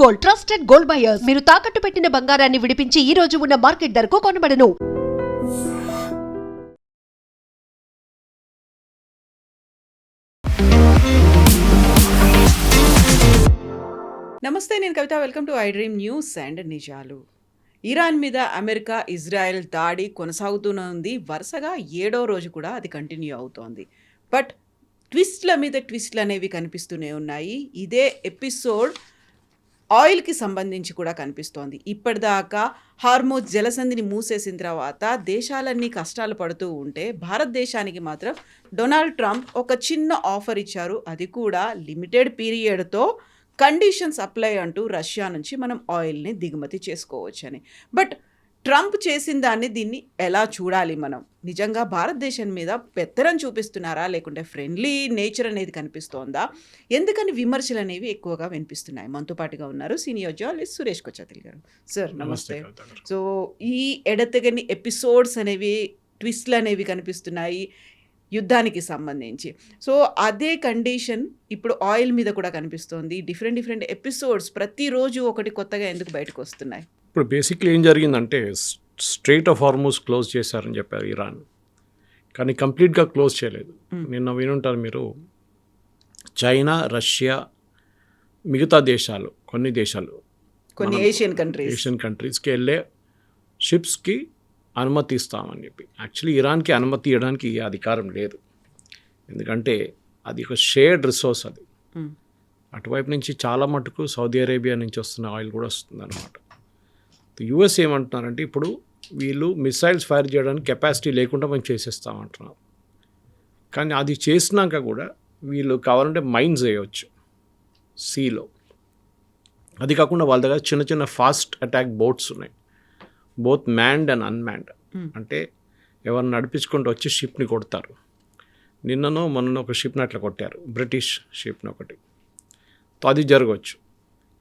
Gold, trusted gold buyers. మీరు తాకట్టు పెట్టిన బంగారాన్ని విడిపించి ఈ రోజు ఉన్న మార్కెట్ ధరకు కొనబడను. నమస్తే, నేను Kavitha. Welcome to I dream news and నిజాలు. ఇరాన్ మీద అమెరికా, ఇజ్రాయెల్ దాడి కొనసాగుతూనే ఉంది. వరుసగా 7వ రోజు కూడా అది కంటిన్యూ అవుతోంది. బట్ ట్విస్ట్ల మీద ట్విస్ట్లు అనేవి కనిపిస్తూనే ఉన్నాయి. ఇదే ఎపిసోడ్ ఆయిల్కి సంబంధించి కూడా కనిపిస్తోంది. ఇప్పటిదాకా హార్మోజ్ జలసంధిని మూసేసిన తర్వాత దేశాలన్నీ కష్టాలు పడుతూ ఉంటే భారతదేశానికి మాత్రం డొనాల్డ్ ట్రంప్ ఒక చిన్న ఆఫర్ ఇచ్చారు. అది కూడా లిమిటెడ్ పీరియడ్తో కండిషన్స్ అప్లై అంటూ రష్యా నుంచి మనం ఆయిల్ని దిగుమతి చేసుకోవచ్చని. బట్ ట్రంప్ చేసిన దీన్ని ఎలా చూడాలి మనం? నిజంగా భారతదేశం మీద పెత్తనం చూపిస్తున్నారా, లేకుంటే ఫ్రెండ్లీ నేచర్ అనేది కనిపిస్తోందా? ఎందుకని విమర్శలు అనేవి ఎక్కువగా వినిపిస్తున్నాయి? మనతో పాటుగా ఉన్నారు సీనియర్ జర్నలిస్ట్ సురేష్ కొచ్చాతిల్ గారు. సార్ నమస్తే. సో ఈ ఎడతెగని ఎపిసోడ్స్ అనేవి, ట్విస్ట్లు అనేవి కనిపిస్తున్నాయి యుద్ధానికి సంబంధించి. సో అదే కండిషన్ ఇప్పుడు ఆయిల్ మీద కూడా కనిపిస్తోంది. డిఫరెంట్ ఎపిసోడ్స్ ప్రతిరోజు ఒకటి కొత్తగా ఎందుకు బయటకు వస్తున్నాయి? ఇప్పుడు బేసిక్లీ ఏం జరిగిందంటే స్ట్రెయిట్ ఆఫ్ హార్మోజ్ క్లోజ్ చేశారని చెప్పారు ఇరాన్, కానీ కంప్లీట్గా క్లోజ్ చేయలేదు. నిన్న వినుంటారు మీరు, చైనా, రష్యా, మిగతా దేశాలు, కొన్ని ఏషియన్ కంట్రీస్కి వెళ్ళే షిప్స్కి అనుమతి ఇస్తామని చెప్పి. యాక్చువల్లీ ఇరాన్కి అనుమతి ఇవ్వడానికి అధికారం లేదు, ఎందుకంటే అది ఒక షేర్డ్ రిసోర్స్. అది అటువైపు నుంచి చాలా మటుకు సౌదీ అరేబియా నుంచి వస్తున్న ఆయిల్ కూడా వస్తుంది అనమాట. యూఎస్ ఏమంటున్నారంటే ఇప్పుడు వీళ్ళు మిసైల్స్ ఫైర్ చేయడానికి కెపాసిటీ లేకుండా మేము చేసేస్తామంటున్నారు. కానీ అది చేసినాక కూడా వీళ్ళు కావాలంటే మైన్స్ వేయవచ్చు సీలో. అది కాకుండా వాళ్ళ దగ్గర చిన్న చిన్న ఫాస్ట్ అటాక్ బోట్స్ ఉన్నాయి, బోత్ మ్యాన్డ్ అండ్ అన్మ్యాన్డ్. అంటే ఎవరిని నడిపించుకుంటూ వచ్చి షిప్ని కొడతారు. మొన్న ఒక షిప్ని అట్లా కొట్టారు, బ్రిటిష్ షిప్ని ఒకటి. అది జరగవచ్చు,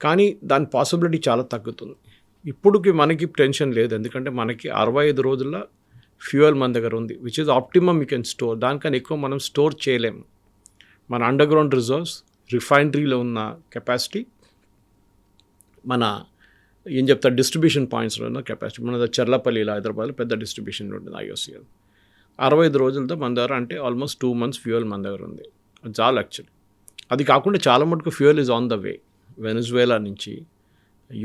కానీ దాని పాసిబిలిటీ చాలా తగ్గుతుంది. ఇప్పుడుకి మనకి టెన్షన్ లేదు, ఎందుకంటే మనకి 65 రోజుల ఫ్యూయల్ మన దగ్గర ఉంది, which is optimum you can store. దానికన్నా ఎక్కువ మనం స్టోర్ చేయలేము. మన అండర్ గ్రౌండ్ రిజర్వ్స్, రిఫైనరీలో ఉన్న కెపాసిటీ, మన ఏం చెప్తారు డిస్ట్రిబ్యూషన్ పాయింట్స్లో ఉన్న కెపాసిటీ. మన చర్లపల్లిలో, హైదరాబాద్లో పెద్ద డిస్ట్రిబ్యూషన్ ఉంటుంది IOCL. 65 రోజులతో మన దగ్గర, అంటే ఆల్మోస్ట్ 2 months ఫ్యూయల్ మన దగ్గర ఉంది. అది చాలా యాక్చువల్లీ. అది కాకుండా చాలా మటుకు fuel is on the way. Venezuela నుంచి,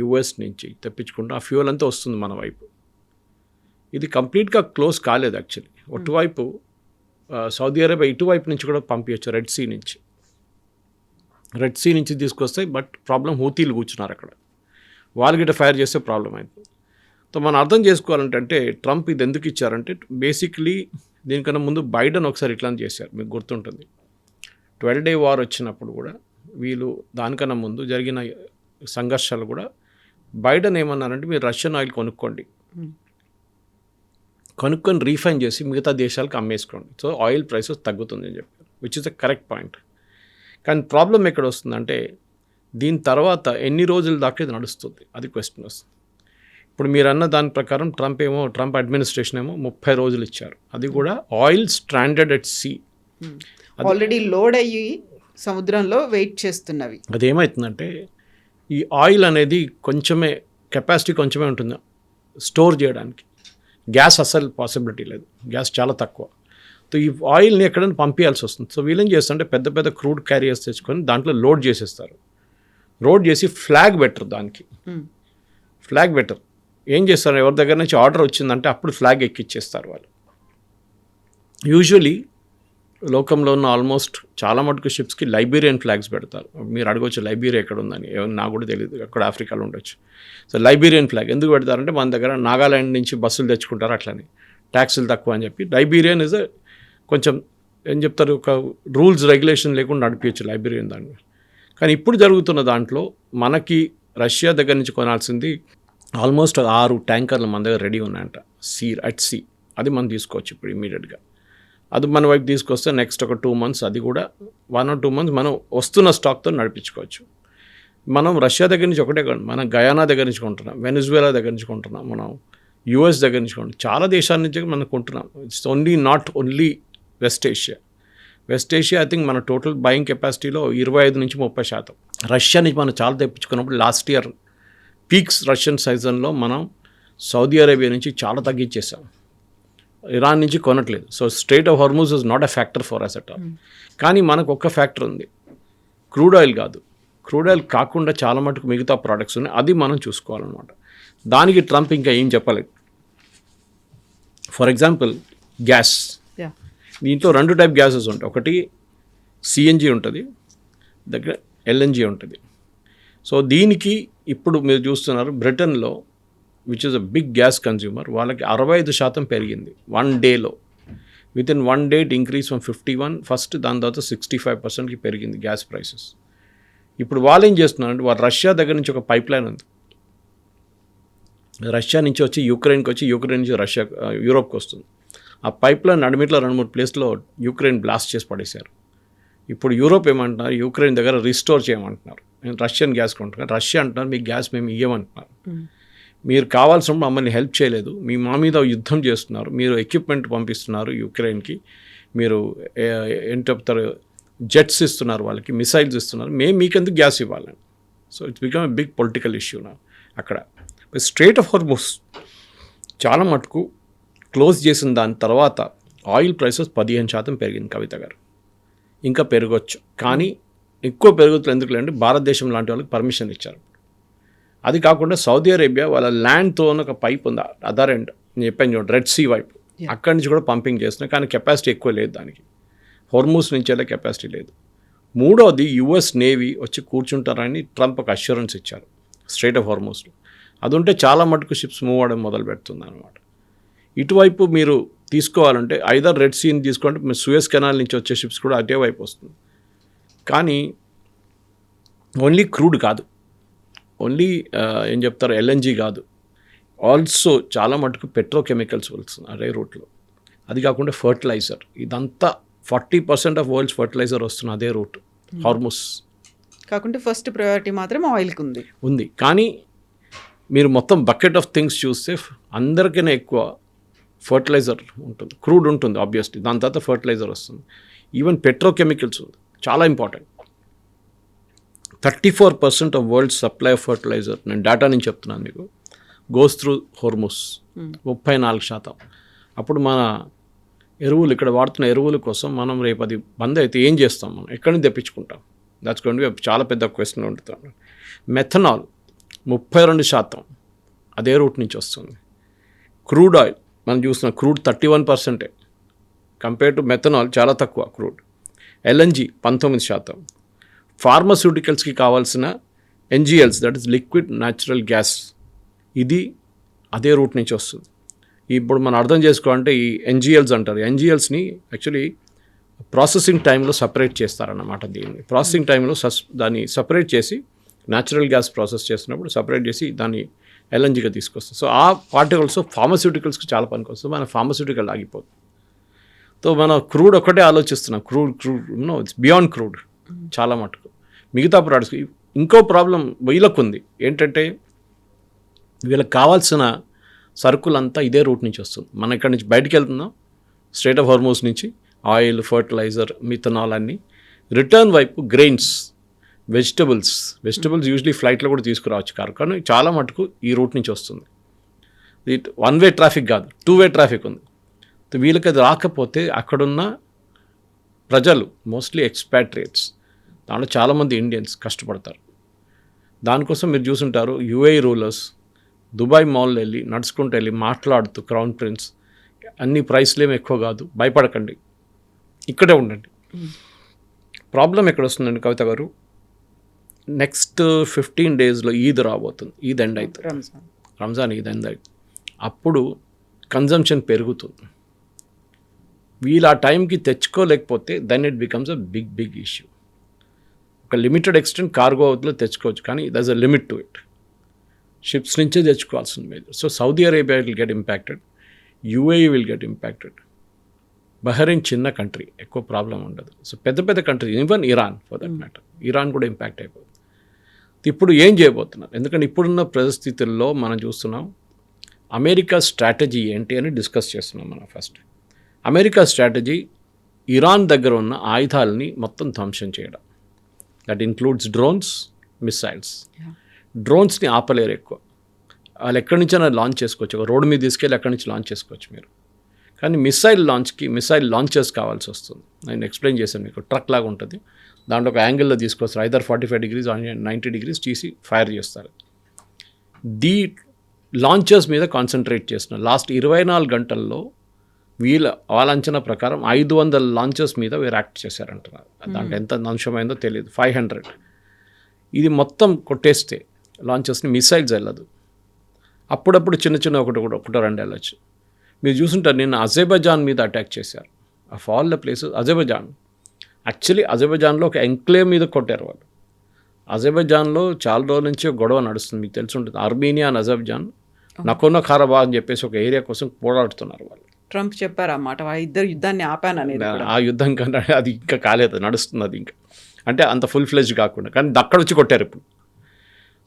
US నుంచి తెప్పించుకుంటూ ఆ ఫ్యూయల్ అంతా వస్తుంది మన వైపు. ఇది కంప్లీట్గా క్లోజ్ కాలేదు యాక్చువల్లీ. అటువైపు సౌదీ అరేబియా ఇటువైపు నుంచి కూడా పంపించచ్చు, రెడ్ సీ నుంచి తీసుకొస్తే. బట్ ప్రాబ్లం హూతీలు కూర్చున్నారు అక్కడ, వాళ్ళు గిట్ట ఫైర్ చేస్తే ప్రాబ్లం అవుతుంది. సో మనం అర్థం చేసుకోవాలంటే ట్రంప్ ఇది ఎందుకు ఇచ్చారంటే, బేసిక్లీ దీనికన్నా ముందు బైడెన్ ఒకసారి ఇట్లా చేశారు, మీకు గుర్తుంటుంది. 12-day వార్ వచ్చినప్పుడు కూడా వీళ్ళు, దానికన్నా ముందు జరిగిన సంఘర్షాలు కూడా బైడెన్ ఏమన్నారంటే మీరు రష్యన్ ఆయిల్ కొనుక్కొని రీఫైన్ చేసి మిగతా దేశాలకు అమ్మేసుకోండి, సో ఆయిల్ ప్రైసెస్ తగ్గుతుంది అని చెప్పారు, which is a correct point. కానీ ప్రాబ్లం ఎక్కడ వస్తుందంటే దీని తర్వాత ఎన్ని రోజుల దాకా ఇది నడుస్తుంది, అది క్వశ్చన్ వస్తుంది. ఇప్పుడు మీరు అన్న దాని ప్రకారం ట్రంప్ అడ్మినిస్ట్రేషన్ ఏమో 30 రోజులు ఇచ్చారు. అది కూడా oil stranded at see, already load అయ్యి సముద్రంలో వెయిట్ చేస్తున్నవి. అదేమవుతుందంటే ఈ ఆయిల్ అనేది కెపాసిటీ కొంచెమే ఉంటుంది స్టోర్ చేయడానికి. గ్యాస్ అసలు పాసిబిలిటీ లేదు, గ్యాస్ చాలా తక్కువ. సో ఈ ఆయిల్ని ఎక్కడైనా పంపించాల్సి వస్తుంది. సో వీళ్ళేం చేస్తుంటే పెద్ద క్రూడ్ క్యారియర్స్ తెచ్చుకొని దాంట్లో లోడ్ చేసేస్తారు. లోడ్ చేసి ఫ్లాగ్ బెటర్, దానికి ఫ్లాగ్ బెటర్ ఏం చేస్తారు, ఎవరి దగ్గర నుంచి ఆర్డర్ వచ్చిందంటే అప్పుడు ఫ్లాగ్ ఎక్కిచ్చేస్తారు వాళ్ళు. యూజువలీ లోకంలో ఉన్న ఆల్మోస్ట్ చాలా మటుకు షిప్స్కి లైబీరియన్ ఫ్లాగ్స్ పెడతారు. మీరు అడగవచ్చు లైబీరియా ఎక్కడ ఉందని, నాకు కూడా తెలియదు, అక్కడ ఆఫ్రికాలో ఉండొచ్చు. సో లైబీరియన్ ఫ్లాగ్ ఎందుకు పెడతారంటే మన దగ్గర నాగాలాండ్ నుంచి బస్సులు తెచ్చుకుంటారు, అట్లని ట్యాక్సులు తక్కువ అని చెప్పి. లైబీరియన్ ఇస్ కొంచెం ఏం చెప్తారు, ఒక రూల్స్ రెగ్యులేషన్ లేకుండా నడిపించచ్చు లైబీరియన్ దాన్ని. కానీ ఇప్పుడు జరుగుతున్న దాంట్లో మనకి రష్యా దగ్గర నుంచి కొనాల్సింది ఆల్మోస్ట్ 6 ట్యాంకర్లు మన దగ్గర రెడీ ఉన్నాయంట, అట్ సీ. అది మనం తీసుకోవచ్చు ఇప్పుడు ఇమీడియట్గా. అది మన వైపు తీసుకొస్తే నెక్స్ట్ ఒక 2 months, అది కూడా 1 or 2 months మనం వస్తున్న స్టాక్తో నడిపించుకోవచ్చు. మనం రష్యా దగ్గర నుంచి ఒకటే కాదు, మనం గయానా దగ్గర నుంచి కొంటున్నాం, వెనజువేలా దగ్గర నుంచి కొంటున్నాం, మనం US దగ్గర నుంచి కొంటున్నాం, చాలా దేశాల నుంచి మనం కొంటున్నాం. It's not only West Asia. West Asia I think మన టోటల్ బయింగ్ కెపాసిటీలో 25 నుంచి 30%. రష్యా నుంచి మనం చాలా తెప్పించుకున్నప్పుడు లాస్ట్ ఇయర్ పీక్స్ రష్యన్ సీజన్లో మనం సౌదీ అరేబియా నుంచి చాలా తగ్గించేసాం, ఇరాన్ నుంచి కొనట్లేదు. So strait of Hormuz is not a factor for us at all. కానీ మనకు ఒక్క ఫ్యాక్టర్ ఉంది, క్రూడ్ ఆయిల్ కాదు. క్రూడ్ ఆయిల్ కాకుండా చాలా మటుకు మిగతా ప్రోడక్ట్స్ ఉన్నాయి, అది మనం చూసుకోవాలన్నమాట. దానికి ట్రంప్ ఇంకా ఏం చెప్పలేదు. ఫర్ ఎగ్జాంపుల్ గ్యాస్, దీంట్లో 2 టైప్ గ్యాసెస్ ఉంటాయి. ఒకటి సిఎన్జి ఉంటుంది, దగ్గర ఎల్ఎన్జి ఉంటుంది. సో దీనికి ఇప్పుడు మీరు చూస్తున్నారు బ్రిటన్లో which is a big gas consumer, వాళ్ళకి 65% పెరిగింది 1 డేలో. Within 1 day it increase from 51 first, దాని తర్వాత 65%కి పెరిగింది గ్యాస్ ప్రైసెస్. ఇప్పుడు వాళ్ళు ఏం చేస్తున్నారంటే వాళ్ళు రష్యా దగ్గర నుంచి ఒక పైప్ లైన్ ఉంది, రష్యా నుంచి వచ్చి యూక్రెయిన్కి వచ్చి యూక్రెయిన్ నుంచి రష్యా యూరోప్కి వస్తుంది. ఆ పైప్ లైన్ నడిమిట్లో 2-3 ప్లేస్లో యూక్రెయిన్ బ్లాస్ట్ చేసి పడేశారు. ఇప్పుడు యూరోప్ ఏమంటున్నారు, యూక్రెయిన్ దగ్గర రిస్టోర్ చేయమంటున్నారు. నేను రష్యన్ గ్యాస్ కొంటున్నాను, రష్యా అంటున్నారు మీకు గ్యాస్ మేము ఇవ్వమంటున్నారు. మీరు కావాల్సినప్పుడు మమ్మల్ని హెల్ప్ చేయలేదు, మా మీద యుద్ధం చేస్తున్నారు, మీరు ఎక్విప్మెంట్ పంపిస్తున్నారు యుక్రెయిన్కి, మీరు ఏం చెప్తారు జెట్స్ ఇస్తున్నారు, వాళ్ళకి మిసైల్స్ ఇస్తున్నారు, మేము మీకెందుకు గ్యాస్ ఇవ్వాలని. So it's become a big political issue నా అక్కడ. స్ట్రెయిట్ ఆఫ్ హార్మూజ్ చాలా మటుకు క్లోజ్ చేసిన దాని తర్వాత ఆయిల్ ప్రైసెస్ 15% పెరిగింది కవిత గారు. ఇంకా పెరగచ్చు, కానీ ఎక్కువ పెరుగుతుంది ఎందుకు లేదంటే భారతదేశం లాంటి వాళ్ళకి పర్మిషన్ ఇచ్చారు. అది కాకుండా సౌదీ అరేబియా వాళ్ళ ల్యాండ్తో ఒక పైప్ ఉంది అదర్ ఎండ్, నేను చెప్పాను చూడండి రెడ్ సీ వైపు, అక్కడి నుంచి కూడా పంపింగ్ చేస్తున్నాయి, కానీ కెపాసిటీ ఎక్కువ లేదు దానికి. హోర్మూస్ నుంచి వెళ్ళే కెపాసిటీ లేదు. మూడోది యుఎస్ నేవీ వచ్చి కూర్చుంటారని ట్రంప్ ఒక అష్యూరెన్స్ ఇచ్చారు స్ట్రెయిట్ ఆఫ్ హార్మూస్లో. అది ఉంటే చాలా మటుకు షిప్స్ మూవ్ అవ్వడం మొదలు పెడుతుంది అనమాట. ఇటువైపు మీరు తీసుకోవాలంటే ఐదర్ రెడ్ సీని తీసుకోండి, మీరు సూయస్ కెనాల్ నుంచి వచ్చే షిప్స్ కూడా అదే వైపు వస్తుంది. కానీ ఓన్లీ క్రూడ్ కాదు, ఓన్లీ ఏం చెప్తారు ఎల్ఎన్జీ కాదు, ఆల్సో చాలా మటుకు పెట్రోకెమికల్స్ వస్తుంది అదే రూట్లో. అది కాకుండా ఫర్టిలైజర్, ఇదంతా 40% ఆఫ్ వరల్డ్స్ ఫర్టిలైజర్ వస్తుంది అదే రూట్ హార్మూస్. కాకుండా ఫస్ట్ ప్రయారిటీ మాత్రం ఆయిల్కి ఉంది. కానీ మీరు మొత్తం బకెట్ ఆఫ్ థింగ్స్ చూస్తే అందరికైనా ఎక్కువ ఫర్టిలైజర్ ఉంటుంది, క్రూడ్ ఉంటుంది ఆబ్వియస్లీ, దాని తర్వాత ఫర్టిలైజర్ వస్తుంది, ఈవెన్ పెట్రోకెమికల్స్ ఉంది. చాలా important. 34% of world supply of fertilizer, నేను డేటా నుంచి చెప్తున్నాను మీకు, గోస్ త్రూ హోర్మూస్ 34%. అప్పుడు మన ఎరువులు ఇక్కడ వాడుతున్న ఎరువుల కోసం మనం రేపు అది బంద్ అయితే ఏం చేస్తాం, మనం ఎక్కడి నుంచి తెప్పించుకుంటాం? దాట్స్ గోయింగ్ టు బి చాలా పెద్ద క్వశ్చన్ ఉంటుంది. మెథనాల్ 32% అదే రూట్ నుంచి వస్తుంది. క్రూడ్ ఆయిల్ మనం చూస్తున్నాం, క్రూడ్ 31%, కంపేర్ టు మెథనాల్ చాలా తక్కువ క్రూడ్. ఎల్ఎన్జి 19%. ఫార్మస్యూటికల్స్కి కావాల్సిన NGLs, that is liquid natural gas, ఇది అదే రూట్ నుంచి వస్తుంది. ఇప్పుడు మనం అర్థం చేసుకోవాలంటే ఈ ఎన్జిఎల్స్ అంటారు, ఎన్జిఎల్స్ని యాక్చువల్లీ ప్రాసెసింగ్ టైంలో సపరేట్ చేస్తారన్నమాట. దీన్ని ప్రాసెసింగ్ టైంలో దాన్ని సపరేట్ చేసి న్యాచురల్ గ్యాస్ ప్రాసెస్ చేసినప్పుడు సపరేట్ చేసి దాన్ని ఎల్ఎన్జిగా తీసుకొస్తాం. సో ఆ పార్టికల్స్ ఫార్మస్యూటికల్స్కి చాలా పనికి వస్తుంది, మన ఫార్మస్యూటికల్ ఆగిపోతుంది. సో మన క్రూడ్ ఒక్కటే ఆలోచిస్తున్నాం, crude no it's beyond crude చాలా మటుకు. మిగతా ప్రోడక్ట్స్ ఇంకో ప్రాబ్లం వీళ్ళకు ఉంది ఏంటంటే, వీళ్ళకి కావాల్సిన సరుకులంతా ఇదే రూట్ నుంచి వస్తుంది. మనం ఇక్కడ నుంచి బయటికి వెళ్తున్నాం స్ట్రెయిట్ ఆఫ్ హార్మూస్ నుంచి, ఆయిల్, ఫర్టిలైజర్, మిథనాల్ అన్నీ. రిటర్న్ వైపు గ్రెయిన్స్, వెజిటబుల్స్ యూజువలీ ఫ్లైట్లో కూడా తీసుకురావచ్చు కారు, కానీ చాలా మటుకు ఈ రూట్ నుంచి వస్తుంది. ఇది 1 వే ట్రాఫిక్ కాదు, 2 వే ట్రాఫిక్ ఉంది. వీళ్ళకి అది రాకపోతే అక్కడున్న ప్రజలు మోస్ట్లీ ఎక్స్పాట్రియేట్స్, దాంట్లో చాలామంది ఇండియన్స్ కష్టపడతారు. దానికోసం మీరు చూసుంటారు యుఏఈ రూలర్స్ దుబాయ్ మాల్లో వెళ్ళి నడుచుకుంటూ వెళ్ళి మాట్లాడుతూ క్రౌన్ ప్రిన్స్ అన్ని ప్రైస్లు ఏమి ఎక్కువ కాదు, భయపడకండి, ఇక్కడే ఉండండి. ప్రాబ్లం ఎక్కడ వస్తుందండి కవిత గారు, నెక్స్ట్ 15 డేస్లో ఈద్ రాబోతుంది, ఈద్ ఎండ్ అవుతుంది, రంజాన్ ఈద్ ఎండ్ అవుతుంది. అప్పుడు కన్జంప్షన్ పెరుగుతుంది. వీళ్ళు ఆ టైంకి తెచ్చుకోలేకపోతే then it becomes a big issue. ఒక లిమిటెడ్ ఎక్స్టెంట్ కార్గో అవుట్లో తెచ్చుకోవచ్చు, కానీ there's a limit to it. Ships నుంచే తెచ్చుకోవాల్సింది major. So Saudi Arabia will get impacted, UAE will get impacted. Bahrain చిన్న కంట్రీ, ఎక్కువ ప్రాబ్లం ఉండదు. సో పెద్ద country, even Iran for that matter, Iran కూడా ఇంపాక్ట్ అయిపోతుంది. ఇప్పుడు ఏం చేయబోతున్నారు, ఎందుకంటే ఇప్పుడున్న పరిస్థితుల్లో మనం చూస్తున్నాం అమెరికా స్ట్రాటజీ ఏంటి అని డిస్కస్ చేస్తున్నాం మనం. ఫస్ట్ అమెరికా స్ట్రాటజీ ఇరాన్ దగ్గర ఉన్న ఆయుధాలని మొత్తం ధ్వంసం చేయడం. That includes drones, missiles. డ్రోన్స్ని ఆపలేరు ఎక్కువ, వాళ్ళు ఎక్కడి నుంచైనా లాంచ్ చేసుకోవచ్చు, ఒక రోడ్డు మీద తీసుకెళ్ళి అక్కడి నుంచి లాంచ్ చేసుకోవచ్చు మీరు. కానీ మిసైల్ లాంచెస్ కావాల్సి వస్తుంది. నేను ఎక్స్ప్లెయిన్ చేశాను మీకు, ట్రక్ లాగా ఉంటుంది, దాంట్లో ఒక యాంగిల్లో తీసుకొస్తారు, ఐదర్ 45 degrees 90 degrees తీసి ఫైర్ చేస్తారు. లాంచెస్ మీద కాన్సన్ట్రేట్ చేస్తున్నారు. లాస్ట్ 24 గంటల్లో వాళ్ళ అంచనా ప్రకారం 500 లాంచెస్ మీద వీరు యాక్ట్ చేశారంటున్నారు. దాంట్లో ఎంత అంశమైందో తెలియదు. 500 ఇది మొత్తం కొట్టేస్తే లాంచెస్ని మిసైల్స్ వెళ్ళదు. అప్పుడప్పుడు చిన్న ఒకటో రెండు వెళ్ళచ్చు. మీరు చూసుంటారు, నిన్న అజర్బైజాన్ మీద అటాక్ చేశారు. Of all the places Azerbaijan. Actually అజర్బైజాన్లో ఒక ఎంక్లేవ్ మీద కొట్టారు వాళ్ళు. అజర్బైజాన్లో చాలా రోజుల నుంచి ఒక గొడవ నడుస్తుంది, మీకు తెలిసి ఉంటుంది. ఆర్మేనియా అండ్ అజర్బైజాన్ నకోనో ఖారబాగ్ అని చెప్పేసి ఒక ఏరియా కోసం పోరాడుతున్నారు వాళ్ళు. ట్రంప్ చెప్పారు అన్నమాట, ఆ ఇద్దరు యుద్ధాన్ని ఆపాను అనేది. ఆ యుద్ధం కన్నా అది ఇంకా కాలేదు, నడుస్తుంది అది ఇంకా, అంటే అంత ఫుల్ ఫ్లెడ్జ్ కాకుండా. కానీ అక్కడ వచ్చి కొట్టారు ఇప్పుడు.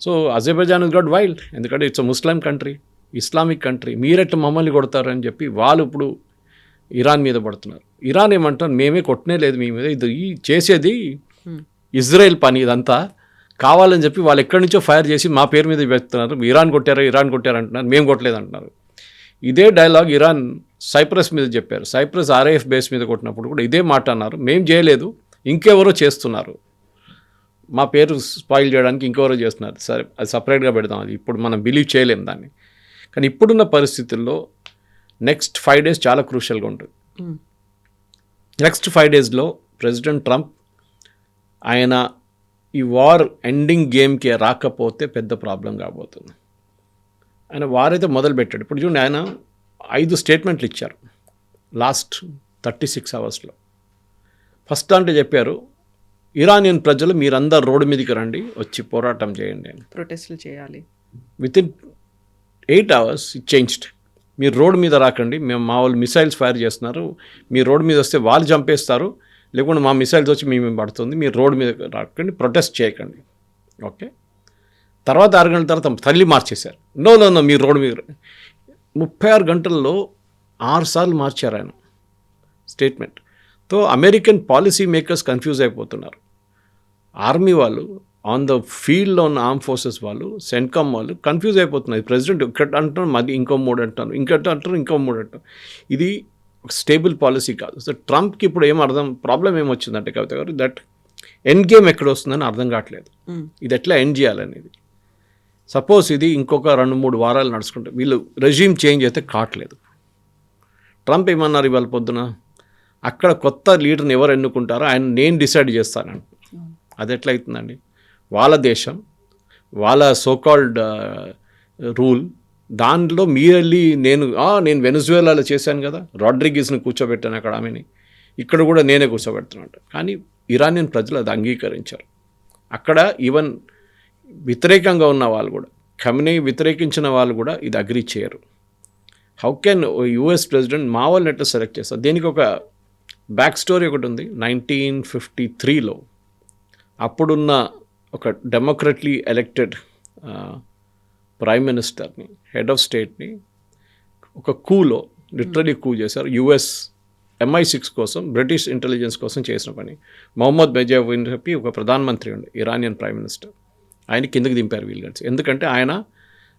So Azerbaijan is got wild, ఎందుకంటే it's Muslim country, Islamic country. మీరెట్లా మమ్మల్ని కొడతారని చెప్పి వాళ్ళు ఇప్పుడు ఇరాన్ మీద పడుతున్నారు. ఇరాన్ ఏమంటారు, మేమే కొట్టనే లేదు మీ మీద, ఇది చేసేది ఇజ్రాయెల్ పని ఇదంతా, కావాలని చెప్పి వాళ్ళు ఎక్కడి నుంచో ఫైర్ చేసి మా పేరు మీద పెడుతున్నారు. ఇరాన్ కొట్టారు అంటున్నారు, మేము కొట్టలేదు అంటున్నారు. ఇదే డైలాగ్ ఇరాన్ సైప్రస్ మీద చెప్పారు. సైప్రస్ RAF బేస్ మీద కొట్టినప్పుడు కూడా ఇదే మాట అన్నారు, మేము చేయలేదు, ఇంకెవరో చేస్తున్నారు, మా పేరు స్పాయిల్ చేయడానికి ఇంకెవరో చేస్తున్నారు. సరే, అది సపరేట్గా పెడదాం, అది ఇప్పుడు మనం బిలీవ్ చేయలేం దాన్ని. కానీ ఇప్పుడున్న పరిస్థితుల్లో నెక్స్ట్ 5 days చాలా క్రూషియల్గా ఉంటుంది. నెక్స్ట్ 5 daysలో ప్రెసిడెంట్ ట్రంప్ ఆయన ఈ వార్ ఎండింగ్ గేమ్కి రాకపోతే పెద్ద ప్రాబ్లం కాబోతుంది. ఆయన వారైతే మొదలుపెట్టాడు. ఇప్పుడు చూడండి, ఆయన 5 స్టేట్మెంట్లు ఇచ్చారు లాస్ట్ 36 hours. ఫస్ట్ దాంట్లో చెప్పారు, ఇరానియన్ ప్రజలు మీరందరూ రోడ్డు మీదకి రండి, వచ్చి పోరాటం చేయండి అని, ప్రొటెస్ట్లు చేయాలి. Within 8 hours it changed. మీరు రోడ్డు మీద రాకండి, మేము మా వాళ్ళు మిసైల్స్ ఫైర్ చేస్తున్నారు, మీరు రోడ్డు మీద వస్తే వాళ్ళు చంపేస్తారు, లేకుంటే మా మిసైల్స్ వచ్చి మేము పడుతుంది, మీరు రోడ్డు మీద రాకండి, ప్రొటెస్ట్ చేయకండి. ఓకే, తర్వాత 6 గంటల తర్వాత తల్లి మార్చేశారు. నో మీరు రోడ్డు మీద 36 గంటల్లో 6 సార్లు మార్చారు ఆయన స్టేట్మెంట్. తో అమెరికన్ పాలసీ మేకర్స్ కన్ఫ్యూజ్ అయిపోతున్నారు. ఆర్మీ వాళ్ళు, ఆన్ ద ఫీల్డ్లో ఉన్న ఆర్మ్ ఫోర్సెస్ వాళ్ళు, సెంట్కామ్ వాళ్ళు కన్ఫ్యూజ్ అయిపోతున్నారు. ప్రెసిడెంట్ ఇక్కడ అంటారు, మాది ఇంకో 3 అంటారు, ఇంకో 3 అంటారు. ఇది స్టేబుల్ పాలసీ కాదు. సో ట్రంప్కి ఇప్పుడు ప్రాబ్లం ఏమొచ్చిందంటే కవిత గారు, దట్ ఎండ్ గేమ్ ఎక్కడ వస్తుందని అర్థం కావట్లేదు. ఇది ఎట్లా ఎండ్ చేయాలనేది. సపోజ్ ఇది ఇంకొక 2-3 వారాలు నడుచుకుంటే వీళ్ళు రెజ్యూమ్ చేంజ్ అయితే కావట్లేదు. ట్రంప్ ఏమన్నారు ఇవాళ పొద్దున, అక్కడ కొత్త లీడర్ని ఎవరు ఎన్నుకుంటారో ఆయన నేను డిసైడ్ చేస్తానండి. అది ఎట్లా అవుతుందండి? వాళ్ళ దేశం, వాళ్ళ సోకాల్డ్ రూల్, దాంట్లో మీరెళ్ళి నేను వెనజువేలాలో చేశాను కదా, రాడ్రిగేజ్ని కూర్చోబెట్టాను అక్కడ, ఆమెని ఇక్కడ కూడా నేనే కూర్చోబెడుతున్నట్టు. కానీ ఇరానియన్ ప్రజలు అది అంగీకరించారు. అక్కడ ఈవెన్ వ్యతిరేకంగా ఉన్న వాళ్ళు కూడా, ఖమెనీ వ్యతిరేకించిన వాళ్ళు కూడా ఇది అగ్రీ చేయరు. హౌ కెన్ US ప్రెసిడెంట్ మా వాళ్ళని ఎట్లా సెలెక్ట్ చేస్తారు? దీనికి ఒక బ్యాక్ స్టోరీ ఒకటి ఉంది. 1953లో అప్పుడున్న ఒక డెమోక్రట్లీ ఎలెక్టెడ్ ప్రైమ్ మినిస్టర్ని, హెడ్ ఆఫ్ స్టేట్ని ఒక కూలో లిటరలీ కూ చేశారు. US MI6 కోసం, బ్రిటిష్ ఇంటెలిజెన్స్ కోసం చేసిన పని. మొహమ్మద్ బెజావ్ అని చెప్పి ఒక ప్రధానమంత్రి ఉండే, ఇరానియన్ ప్రైమ్ మినిస్టర్. ఆయన కిందకి దింపారు వీళ్ళు కలిసి. ఎందుకంటే ఆయన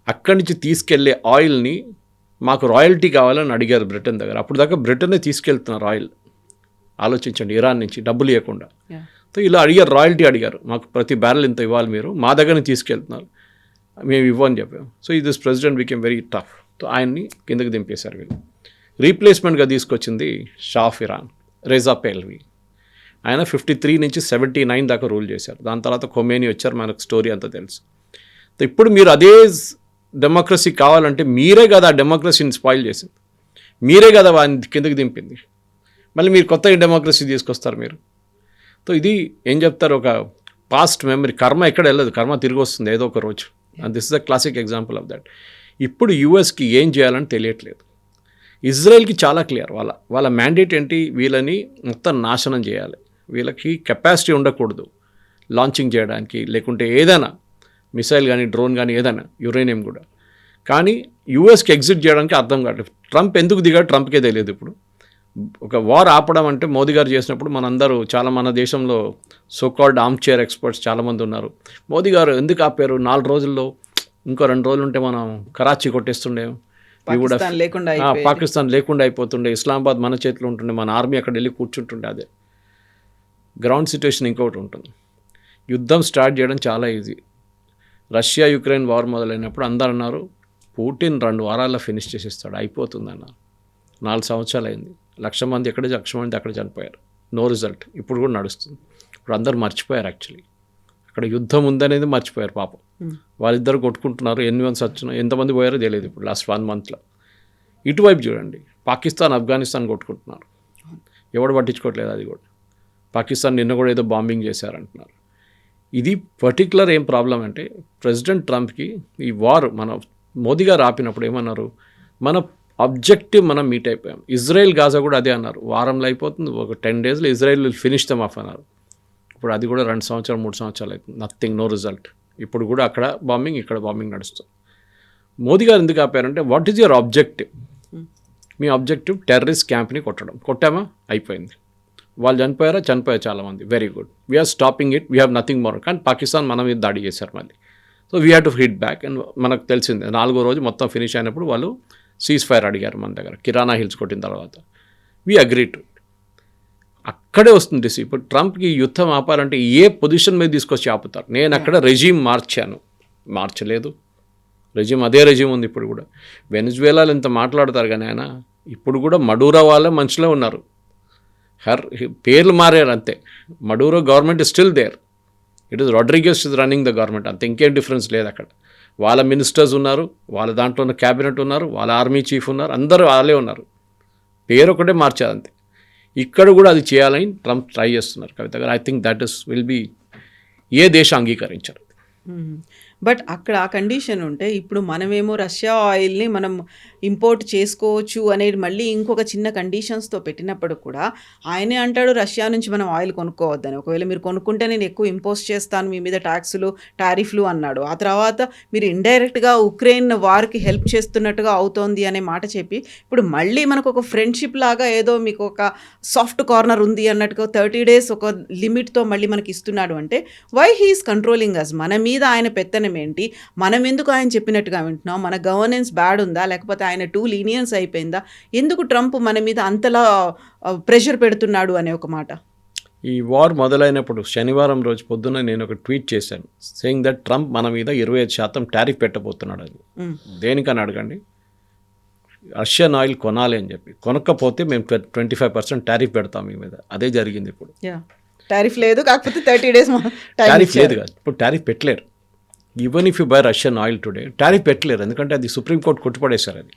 అక్కడి నుంచి తీసుకెళ్లే ఆయిల్ని మాకు రాయల్టీ కావాలని అడిగారు బ్రిటన్ దగ్గర. అప్పుడు దాకా బ్రిటనే తీసుకెళ్తున్నారు ఆయిల్. ఆలోచించండి, ఇరాన్ నుంచి డబ్బులు ఇవ్వకుండా. సో ఇలా అడిగారు, రాయల్టీ అడిగారు, మాకు ప్రతి బ్యారెల్ ఇంత ఇవ్వాలి మీరు, మా దగ్గరనే తీసుకెళ్తున్నారు, మేము ఇవ్వని చెప్పాము. So this president became very tough. So ఆయన్ని కిందకి దింపేశారు వీళ్ళు. రీప్లేస్మెంట్గా తీసుకొచ్చింది షా ఆఫ్ ఇరాన్, రేజా పెహ్లవి. ఆయన 53 నుంచి 79 దాకా రూల్ చేశారు. దాని తర్వాత ఖొమేనీ వచ్చారు, మనకు స్టోరీ అంతా తెలుసు. సో ఇప్పుడు మీరు అదే డెమోక్రసీ కావాలంటే మీరే కదా ఆ డెమోక్రసీని స్పాయిల్ చేసింది, మీరే కదా వాడిని కిందకి దింపింది. మళ్ళీ మీరు కొత్త డెమోక్రసీ తీసుకొస్తారు మీరు. సో ఇది ఏం చెప్తారు, ఒక పాస్ట్ మెమరీ. కర్మ ఎక్కడ వెళ్ళదు, కర్మ తిరిగి వస్తుంది ఏదో ఒక రోజు. And this is the classic example of that. ఇప్పుడు USకి ఏం చేయాలని తెలియట్లేదు. ఇజ్రాయెల్కి చాలా క్లియర్, వాళ్ళ మ్యాండేట్ ఏంటి, వీళ్ళని మొత్తం నాశనం చేయాలి, వీళ్ళకి కెపాసిటీ ఉండకూడదు లాంచింగ్ చేయడానికి, లేకుంటే ఏదైనా మిసైల్ కానీ డ్రోన్ కానీ ఏదైనా, యురేనియం కూడా. కానీ USకి ఎగ్జిట్ చేయడానికి అర్థం కావట్లేదు. ట్రంప్ ఎందుకు దిగాడు ట్రంప్కే తెలియదు ఇప్పుడు. ఒక వార్ ఆపడం అంటే మోదీ గారు చేసినప్పుడు మనందరూ మన దేశంలో సోకాల్డ్ ఆర్మ్ చైర్ ఎక్స్పర్ట్స్ చాలామంది ఉన్నారు. మోదీ గారు ఎందుకు ఆపారు, 4 రోజుల్లో ఇంకో 2 రోజులు ఉంటే మనం కరాచీ కొట్టేస్తుండే, పాకిస్తాన్ లేకుండా అయిపోతుండే, ఇస్లామాబాద్ మన చేతిలో ఉంటుండే, మన ఆర్మీ అక్కడ వెళ్ళి కూర్చుంటుండే. అదే గ్రౌండ్ సిచ్యువేషన్ ఇంకొకటి ఉంటుంది. యుద్ధం స్టార్ట్ చేయడం చాలా ఈజీ. రష్యా యుక్రెయిన్ వార్ మొదలైనప్పుడు అందరు అన్నారు పుటిన్ 2 వారాల్లో ఫినిష్ చేసేస్తాడు, అయిపోతుంది అన్నారు. 4 సంవత్సరాలు అయింది. 1,00,000 మంది ఎక్కడ, 1,00,000 మంది అక్కడ చనిపోయారు. No result. ఇప్పుడు కూడా నడుస్తుంది. ఇప్పుడు అందరు మర్చిపోయారు. యాక్చువల్లీ అక్కడ యుద్ధం ఉందనేది మర్చిపోయారు పాపం. వాళ్ళిద్దరు కొట్టుకుంటున్నారు. ఎన్ని మంది వచ్చినా ఎంతమంది పోయారో తెలియదు ఇప్పుడు లాస్ట్ 1 మంత్లో. ఇటువైపు చూడండి, పాకిస్తాన్ ఆఫ్ఘనిస్తాన్ కొట్టుకుంటున్నారు. ఎవడు పట్టించుకోవట్లేదు. అది కూడా పాకిస్తాన్ నిన్న కూడా ఏదో బాంబింగ్ చేశారంటున్నారు. ఇది పర్టికులర్ ఏం ప్రాబ్లం అంటే ప్రెసిడెంట్ ట్రంప్కి ఈ వార్ మన మోదీ గారు ఆపినప్పుడు ఏమన్నారు, మన ఆబ్జెక్టివ్ మనం మీట్ అయిపోయాం. ఇజ్రాయెల్ గాజా కూడా అదే అన్నారు, వారంలో అయిపోతుంది, ఒక 10 డేస్లో Israel will finish them of అన్నారు. ఇప్పుడు అది కూడా 2 సంవత్సరాలు 3 సంవత్సరాలు అవుతుంది, నథింగ్, నో రిజల్ట్. ఇప్పుడు కూడా అక్కడ బాంబింగ్, ఇక్కడ బాంబింగ్ నడుస్తుంది. మోదీ గారు ఎందుకు ఆపారంటే వాట్ ఈజ్ యువర్ ఆబ్జెక్టివ్? మీ ఆబ్జెక్టివ్ టెర్రరిస్ట్ క్యాంప్ని కొట్టడం. కొట్టామా, అయిపోయింది. వాళ్ళు చనిపోయారు చాలామంది, very good, we're stopping it, we have nothing more. కానీ పాకిస్తాన్ మన మీద దాడి చేశారు మళ్ళీ. So we have to hit back. And మనకు తెలిసిందే 4వ రోజు మొత్తం ఫినిష్ అయినప్పుడు వాళ్ళు సీజ్ ఫైర్ అడిగారు మన దగ్గర, కిరాణా హిల్స్ కొట్టిన తర్వాత. We agree to. అక్కడే వస్తుంది. ఇప్పుడు ట్రంప్కి యుద్ధం ఆపాలంటే ఏ పొజిషన్ మీద తీసుకొచ్చి ఆపుతారు? నేను అక్కడ రెజీమ్ మార్చలేదు. రెజీమ్ అదే రెజీమ్ ఉంది ఇప్పుడు కూడా. వెనిజువేలాలో ఇంత మాట్లాడతారు కానీ ఆయన ఇప్పుడు కూడా మడూరో వాళ్ళ మనుషులే ఉన్నారు. పేర్లు మారారు అంతే. Maduro government is still there. It is Rodriguez is running the government. అంత ఇంకేం డిఫరెన్స్ లేదు అక్కడ. వాళ్ళ మినిస్టర్స్ ఉన్నారు, వాళ్ళ దాంట్లో ఉన్న క్యాబినెట్ ఉన్నారు, వాళ్ళ ఆర్మీ చీఫ్ ఉన్నారు, అందరూ వాళ్ళే ఉన్నారు. పేరు ఒకటే మార్చారు అంతే. ఇక్కడ కూడా అది చేయాలని ట్రంప్ ట్రై చేస్తున్నారు కవిత గారు. I think that is will be, ఏ దేశం అంగీకరించారు. బట్ అక్కడ ఆ కండిషన్ ఉంటే ఇప్పుడు మనమేమో రష్యా ఆయిల్ని మనం ఇంపోర్ట్ చేసుకోవచ్చు అనేది మళ్ళీ ఇంకొక చిన్న కండిషన్స్తో పెట్టినప్పుడు కూడా ఆయనే అంటాడు రష్యా నుంచి మనం ఆయిల్ కొనుక్కోవద్దని. ఒకవేళ మీరు కొనుక్కుంటే నేను ఎక్కువ ఇంపోజ్ చేస్తాను మీ మీద ట్యాక్సులు, టారిఫ్లు అన్నాడు. ఆ తర్వాత మీరు ఇండైరెక్ట్గా ఉక్రెయిన్ వార్కి హెల్ప్ చేస్తున్నట్టుగా అవుతోంది అనే మాట చెప్పి ఇప్పుడు మళ్ళీ మనకు ఒక ఫ్రెండ్షిప్ లాగా ఏదో మీకు ఒక సాఫ్ట్ కార్నర్ ఉంది అన్నట్టుగా 30 days ఒక లిమిట్తో మళ్ళీ మనకి ఇస్తున్నాడు అంటే వై హీఈస్ కంట్రోలింగ్ అస్? మన మీద ఆయన పెత్తనం ఏంటి? మనం ఎందుకు ఆయన చెప్పినట్టుగా వింటున్నాం? మన గవర్నెన్స్ బ్యాడ్ ఉందా, లేకపోతే ఆయన టూ లీనియన్స్ అయిపోయిందా? ఎందుకు ట్రంప్ మన మీద అంతలా ప్రెషర్ పెడుతున్నాడు అనే ఒక మాట. ఈ వార్ మొదలైనప్పుడు శనివారం రోజు పొద్దున్న నేను ఒక ట్వీట్ చేశాను, సేయింగ్ దట్ ట్రంప్ మన మీద 25% టారిఫ్ పెట్టబోతున్నాడు. అది దేనికని అడగండి, రష్యన్ ఆయిల్ కొనాలి అని చెప్పి. కొనకపోతే మేము 25% టారిఫ్ పెడతాం మీ మీద. అదే జరిగింది. ఇప్పుడు టారిఫ్ లేదు, కాకపోతే 30 days టారిఫ్ లేదు కాదు, ఇప్పుడు టారిఫ్ పెట్టలేరు. Even if you by Russian oil today tariff పెట్టలేరు, ఎందుకంటే అది సుప్రీంకోర్టు కొట్టుపడేశారు అది.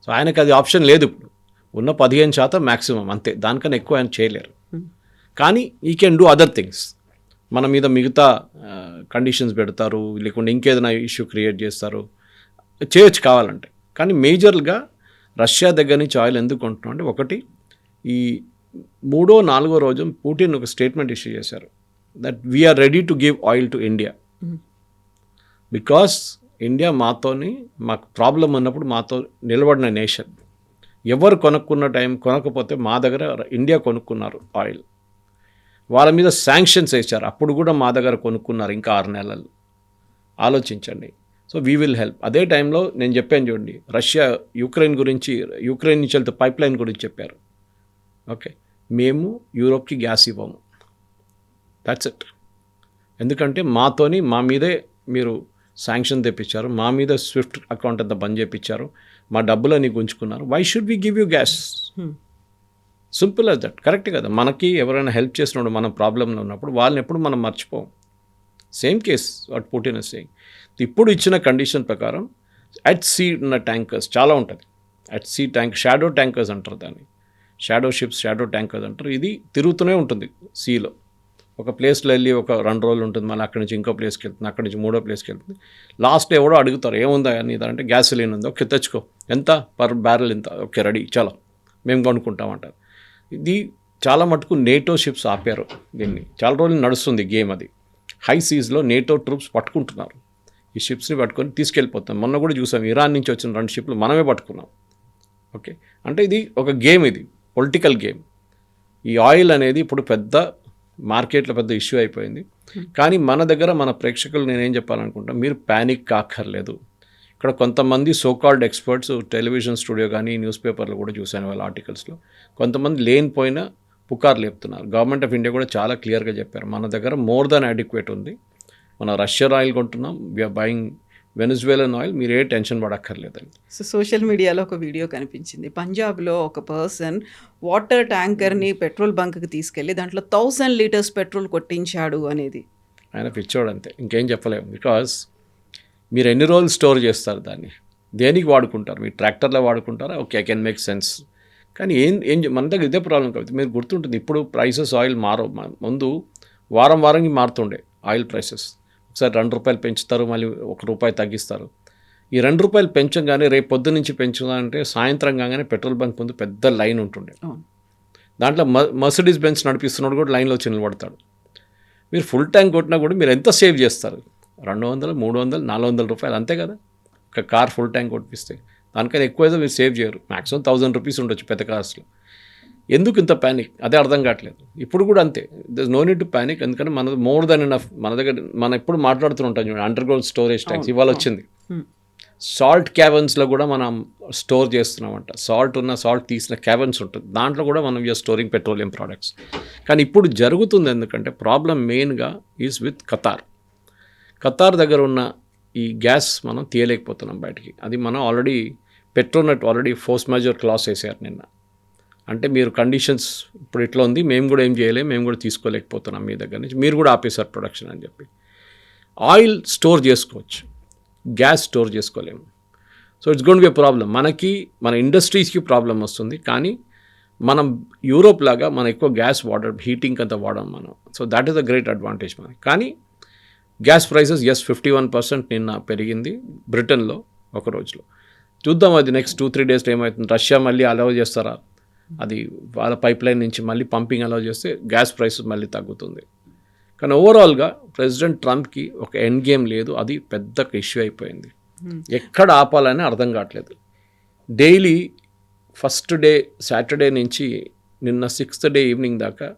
సో ఆయనకు అది ఆప్షన్ లేదు. ఇప్పుడు ఉన్న 15% మ్యాక్సిమం, అంతే, దానికన్నా ఎక్కువ ఆయన చేయలేరు. కానీ ఈ కెన్ డూ అదర్ థింగ్స్. మన మీద మిగతా కండిషన్స్ పెడతారు, లేకుంటే ఇంకేదైనా ఇష్యూ క్రియేట్ చేస్తారు, చేయొచ్చు కావాలంటే. కానీ మేజర్గా రష్యా దగ్గర నుంచి ఆయిల్ ఎందుకు కొంటున్నాం అంటే, ఒకటి, ఈ 3వ 4వ రోజు పుటిన్ ఒక స్టేట్మెంట్ ఇష్యూ చేశారు that we are ready to give oil to India because India మాకు ప్రాబ్లం ఉన్నప్పుడు మాతో నిలబడిన నేషన్. ఎవరు కొనకపోతే మా దగ్గర ఇండియా కొనుక్కున్నారు ఆయిల్. వాళ్ళ మీద శాంక్షన్స్ వేశారు, అప్పుడు కూడా మా దగ్గర కొనుక్కున్నారు ఇంకా 6 నెలలు. ఆలోచించండి. So we will help. అదే టైంలో నేను చెప్పాను చూడండి, యుక్రెయిన్ నుంచి వెళ్తే పైప్ లైన్ గురించి చెప్పారు. ఓకే, మేము యూరోప్కి గ్యాస్ ఇవ్వము, దట్స్ ఇట్. ఎందుకంటే మా మీదే మీరు శాంక్షన్ తెప్పించారు, మా మీద స్విఫ్ట్ అకౌంట్ అంతా బంద్ చేయించారు, మా డబ్బులని గుంజుకున్నారు. Why should we give you gas? Simple as that. Correct కదా? మనకి ఎవరైనా హెల్ప్ చేసినప్పుడు, మనం ప్రాబ్లంలో ఉన్నప్పుడు వాళ్ళని ఎప్పుడు మనం మర్చిపోం. Same case what Putin is saying. ఇప్పుడు ఇచ్చిన కండిషన్ ప్రకారం అట్ సీ ఉన్న ట్యాంకర్స్ చాలా ఉంటుంది. అట్ సీ షాడో ట్యాంకర్స్ అంటారు దాన్ని, షాడో షిప్స్, షాడో ట్యాంకర్స్ అంటారు. ఇది తిరుగుతూనే ఉంటుంది సీలో. ఒక ప్లేస్లో వెళ్ళి ఒక 2 రోజులు ఉంటుంది, మళ్ళీ అక్కడి నుంచి ఇంకో ప్లేస్కి వెళ్తుంది, అక్కడి నుంచి 3వ ప్లేస్కి వెళ్తుంది. లాస్ట్లో ఎవడో అడుగుతారు, ఏముందా అని, అంటే గ్యాసోలిన్ ఉందా, ఓకే తెచ్చుకో, ఎంత పర్ బ్యారెల్ ఇంత, ఓకే రెడీ, చాలా మేము కొనుక్కుంటామంటారు. ఇది చాలా మటుకు నేటో షిప్స్ ఆపారు దీన్ని. చాలా రోజులు నడుస్తుంది గేమ్ అది. హై సీజ్లో నేటో ట్రూప్స్ పట్టుకుంటున్నారు, ఈ షిప్స్ని పట్టుకొని తీసుకెళ్ళిపోతాం. మొన్న కూడా చూసాం, ఇరాన్ నుంచి వచ్చిన 2 షిప్లు మనమే పట్టుకున్నాం. ఓకే, అంటే ఇది ఒక గేమ్. ఇది పొలిటికల్ గేమ్. ఈ ఆయిల్ అనేది ఇప్పుడు పెద్ద మార్కెట్లో పెద్ద ఇష్యూ అయిపోయింది. కానీ మన దగ్గర మన ప్రేక్షకులు నేనేం చెప్పాలనుకుంటా, మీరు ప్యానిక్ కాక్కర్లేదు. ఇక్కడ కొంతమంది సోకాల్డ్ ఎక్స్పర్ట్స్ టెలివిజన్ స్టూడియో కానీ న్యూస్ పేపర్లో కూడా చూశాను వాళ్ళ ఆర్టికల్స్లో, కొంతమంది లేనిపోయిన పుకార్లు చెప్తున్నారు. గవర్నమెంట్ ఆఫ్ ఇండియా కూడా చాలా క్లియర్గా చెప్పారు, మన దగ్గర మోర్ దాన్ అడిక్వేట్ ఉంది, మనం రష్యన్ ఆయిల్ కొంటున్నాం, వీఆర్ బయింగ్ వెనిజువేలన్ ఆయిల్, మీరు ఏ టెన్షన్ పడక్కర్లేదని. సో సోషల్ మీడియాలో ఒక వీడియో కనిపించింది. పంజాబ్లో ఒక పర్సన్ వాటర్ ట్యాంకర్ని పెట్రోల్ బంక్కి తీసుకెళ్ళి దాంట్లో 1000 లీటర్స్ పెట్రోల్ కొట్టించాడు అనేది. ఆయన పిచ్చోడు అంతే, ఇంకేం చెప్పలేము. బికాజ్ మీరు ఎన్ని రోజులు స్టోర్ చేస్తారు దాన్ని, దేనికి వాడుకుంటారు? మీరు ట్రాక్టర్లో వాడుకుంటారా? Okay, I can make sense. కానీ ఏం మన దగ్గర ఇదే ప్రాబ్లం కాబట్టి మీరు గుర్తుంటుంది, ఇప్పుడు ప్రైసెస్ ఆయిల్ ముందు వారంకి మారుతుండే ఆయిల్ ప్రైసెస్. ఒకసారి ₹2 పెంచుతారు, మళ్ళీ ₹1 తగ్గిస్తారు. ఈ ₹2 పెంచగానే రేపు పొద్దు నుంచి పెంచుదామంటే సాయంత్రం కాగానే పెట్రోల్ బంక్ ముందు పెద్ద లైన్ ఉంటుండే. దాంట్లో మర్సిడీస్ బెంజ్ నడిపిస్తున్నాడు కూడా లైన్లో వచ్చి నిలబడతాడు. మీరు ఫుల్ ట్యాంక్ కొట్టినా కూడా మీరు ఎంత సేవ్ చేస్తారు? $200, $300, $400 అంతే కదా. ఒక కార్ ఫుల్ ట్యాంక్ కొట్టిస్తే దానికైనా ఎక్కువ ఏదో మీరు సేవ్ చేయరు. మ్యాక్సిమం ₹1000 ఉండొచ్చు పెద్ద కార్స్లో. ఎందుకు ఇంత ప్యానిక్? అదే అర్థం కావట్లేదు. ఇప్పుడు కూడా అంతే, there no need to panic. ఎందుకంటే మనది మోర్ దాన్ ఎనఫ్. మన దగ్గర మనం ఎప్పుడు మాట్లాడుతూ ఉంటాం చూడండి, అండర్ గ్రౌండ్ స్టోరేజ్ ట్యాంక్స్ ఇవాళ వచ్చింది. సాల్ట్ క్యావెన్స్లో కూడా మనం స్టోర్ చేస్తున్నామంట. సాల్ట్ తీసిన క్యావెన్స్ ఉంటుంది, దాంట్లో కూడా మనం యూఆర్ స్టోరింగ్ పెట్రోలియం ప్రోడక్ట్స్. కానీ ఇప్పుడు జరుగుతుంది ఎందుకంటే ప్రాబ్లం మెయిన్గా ఈజ్ విత్ ఖతార్ దగ్గర ఉన్న ఈ గ్యాస్ మనం తీయలేకపోతున్నాం బయటికి. అది మనం already Petronet force major class వేసారు నిన్న. అంటే మీరు కండిషన్స్ ఇప్పుడు ఇట్లా ఉంది, మేము కూడా ఏం చేయలేము, మేము కూడా తీసుకోలేకపోతున్నాం మీ దగ్గర నుంచి, మీరు కూడా ఆపేశారు ప్రొడక్షన్ అని చెప్పి. ఆయిల్ స్టోర్ చేసుకోవచ్చు, గ్యాస్ స్టోర్ చేసుకోలేము. So it's gonna be a problem. మన ఇండస్ట్రీస్కి ప్రాబ్లం వస్తుంది. కానీ మనం యూరోప్ లాగా మనం ఎక్కువ గ్యాస్ హీటింగ్ అంతా వాడడం మనం. So that is a great advantage మనకి. కానీ గ్యాస్ ప్రైసెస్ 51% నిన్న పెరిగింది బ్రిటన్లో ఒక రోజులో. చూద్దాం అది నెక్స్ట్ 2-3 డేస్లో ఏమవుతుంది. రష్యా మళ్ళీ అలౌ చేస్తారా, అది వాళ్ళ పైప్ లైన్ నుంచి మళ్ళీ పంపింగ్ అలౌ చేస్తే గ్యాస్ ప్రైసెస్ మళ్ళీ తగ్గుతుంది. కానీ ఓవరాల్గా ప్రెసిడెంట్ ట్రంప్కి ఒక ఎండ్ గేమ్ లేదు, అది పెద్ద ఇష్యూ అయిపోయింది. ఎక్కడ ఆపాలని అర్థం కావట్లేదు. డైలీ ఫస్ట్ డే సాటర్డే నుంచి నిన్న 6th డే ఈవినింగ్ దాకా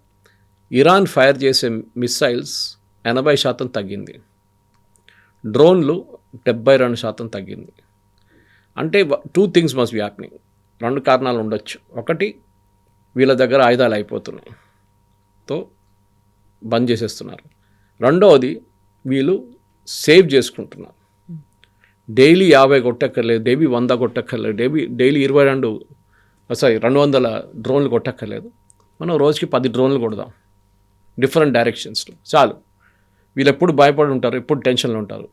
ఇరాన్ ఫైర్ చేసే మిస్సైల్స్ 80% తగ్గింది, డ్రోన్లు 72% తగ్గింది. అంటే 2 things మస్ట్ బి హ్యాపెనింగ్. 2 కారణాలు ఉండొచ్చు. ఒకటి, వీళ్ళ దగ్గర ఆయుధాలు అయిపోతున్నాయి, తో బంద్ చేసేస్తున్నారు. రెండవది, వీళ్ళు సేవ్ చేసుకుంటున్నారు. డైలీ 50 కొట్టక్కర్లేదు, డైలీ 100 కొట్టక్కర్లేదు, డైలీ 200 డ్రోన్లు కొట్టక్కర్లేదు. మనం రోజుకి 10 డ్రోన్లు కొడదాం డిఫరెంట్ డైరెక్షన్స్లో, చాలు. వీళ్ళు ఎప్పుడు భయపడి ఉంటారు, ఎప్పుడు టెన్షన్లో ఉంటారు.